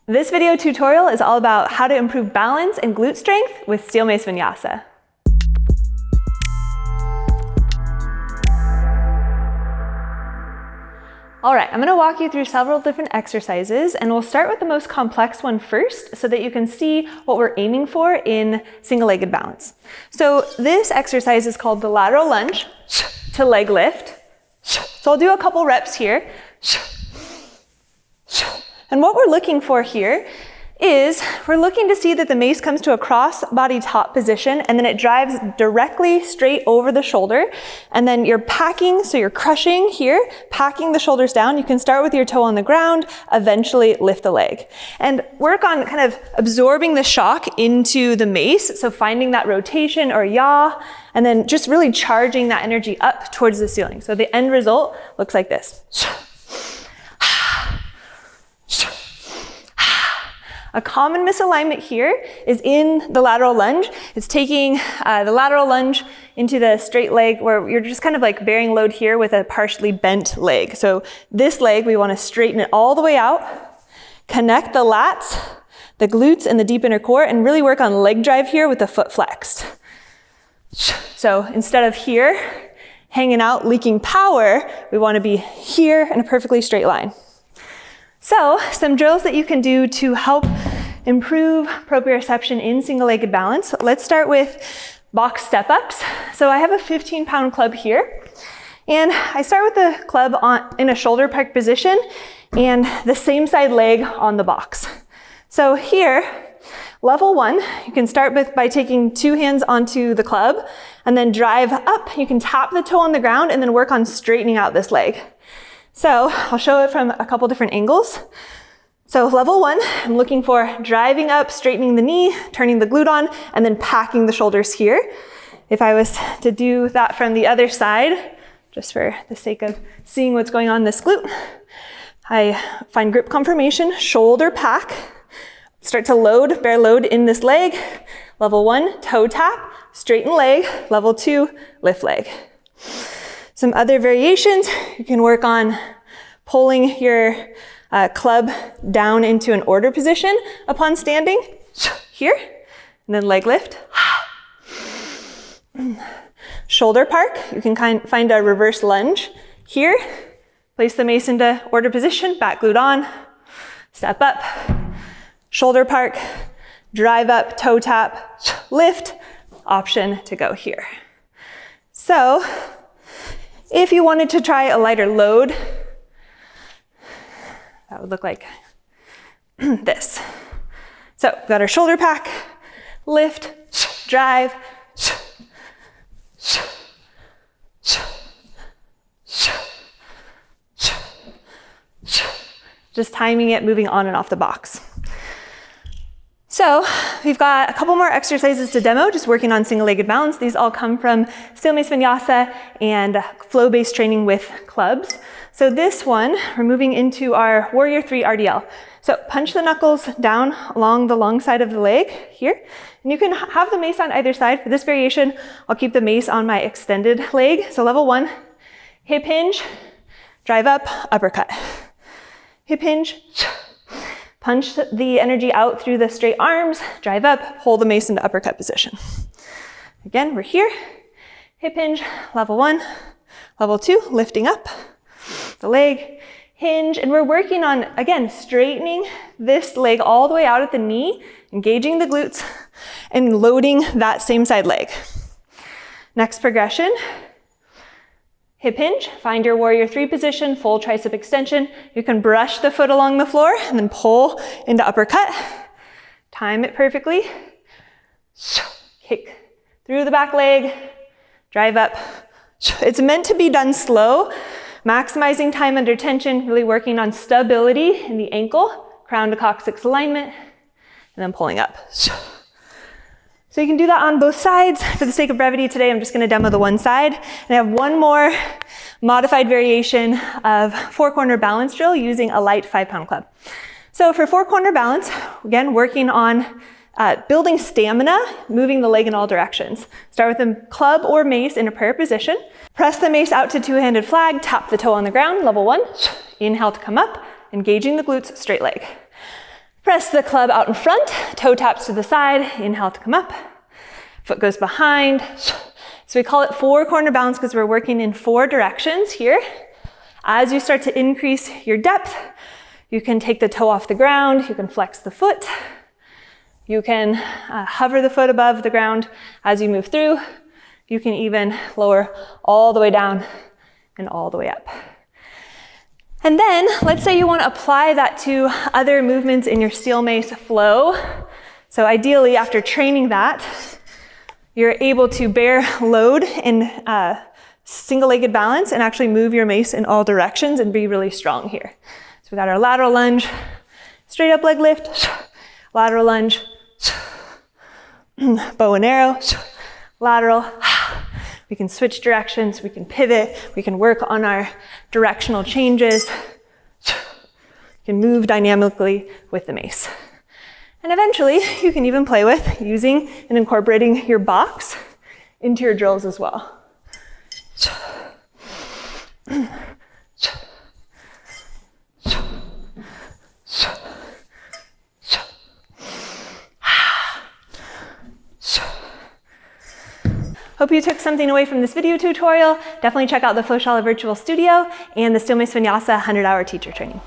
This video tutorial is all about how to improve balance and glute strength with Steel Mace Vinyasa. All right, I'm going to walk you through several different exercises, and we'll start with the most complex one first so that you can see what we're aiming for in single-legged balance. So this exercise is called the lateral lunge to leg lift. So I'll do a couple reps here. And what we're looking for here is we're looking to see that the mace comes to a cross body top position and then it drives directly straight over the shoulder. And then you're packing, so you're crushing here, packing the shoulders down. You can start with your toe on the ground, eventually lift the leg. And work on kind of absorbing the shock into the mace. So finding that rotation or yaw, and then just really charging that energy up towards the ceiling. So the end result looks like this. A common misalignment here is in the lateral lunge. It's taking the lateral lunge into the straight leg where you're just kind of like bearing load here with a partially bent leg. So this leg, we want to straighten it all the way out, connect the lats, the glutes, and the deep inner core, and really work on leg drive here with the foot flexed. So instead of here, hanging out, leaking power, we want to be here in a perfectly straight line. So some drills that you can do to help improve proprioception in single-legged balance. Let's start with box step-ups. So I have a 15-pound club here, and I start with the club in a shoulder pike position and the same side leg on the box. So here, level one, you can start by taking two hands onto the club and then drive up. You can tap the toe on the ground and then work on straightening out this leg. So I'll show it from a couple different angles. So level one, I'm looking for driving up, straightening the knee, turning the glute on, and then packing the shoulders here. If I was to do that from the other side, just for the sake of seeing what's going on in this glute, I find grip confirmation, shoulder pack, start to load, bear load in this leg. Level one, toe tap, straighten leg. Level two, lift leg. Some other variations, you can work on pulling your club down into an order position upon standing, here, and then leg lift. Shoulder park, you can find a reverse lunge here, place the mace into order position, back glute on, step up, shoulder park, drive up, toe tap, lift, option to go here. So, if you wanted to try a lighter load, that would look like this. So we've got our shoulder pack, lift, drive, just timing it, moving on and off the box. So we've got a couple more exercises to demo, just working on single-legged balance. These all come from Steel Mace Vinyasa and flow-based training with clubs. So this one, we're moving into our Warrior 3 RDL. So punch the knuckles down along the long side of the leg here. And you can have the mace on either side. For this variation, I'll keep the mace on my extended leg. So level one, hip hinge, drive up, uppercut. Hip hinge, punch the energy out through the straight arms, drive up, pull the mace into uppercut position. Again, we're here, hip hinge, level one, level two, lifting up the leg, hinge, and we're working on, again, straightening this leg all the way out at the knee, engaging the glutes, and loading that same side leg. Next progression, hip hinge, find your Warrior 3 position, full tricep extension. You can brush the foot along the floor and then pull into uppercut. Time it perfectly. Kick through the back leg, drive up. It's meant to be done slow, maximizing time under tension, really working on stability in the ankle, crown to coccyx alignment, and then pulling up. So you can do that on both sides. For the sake of brevity today, I'm just going to demo the one side. And I have one more modified variation of 4-corner balance drill using a light 5-pound club. So for 4-corner balance, again, working on building stamina, moving the leg in all directions. Start with the club or mace in a prayer position. Press the mace out to two-handed flag, tap the toe on the ground, level one. Inhale to come up, engaging the glutes, straight leg. press the club out in front, toe taps to the side, inhale to come up, foot goes behind. So we call it 4 corner balance because we're working in 4 directions here. As you start to increase your depth, you can take the toe off the ground, you can flex the foot, you can hover the foot above the ground as you move through. You can even lower all the way down and all the way up. And then let's say you want to apply that to other movements in your steel mace flow. So ideally after training that, you're able to bear load in single-legged balance and actually move your mace in all directions and be really strong here. So we got our lateral lunge, straight up leg lift, lateral lunge, bow and arrow, lateral. We can switch directions, we can pivot, we can work on our directional changes. We can move dynamically with the mace. And eventually, you can even play with using and incorporating your box into your drills as well. Hope you took something away from this video tutorial. Definitely check out the FlowShala Virtual Studio and the Steel Mace Vinyasa 100-hour teacher training.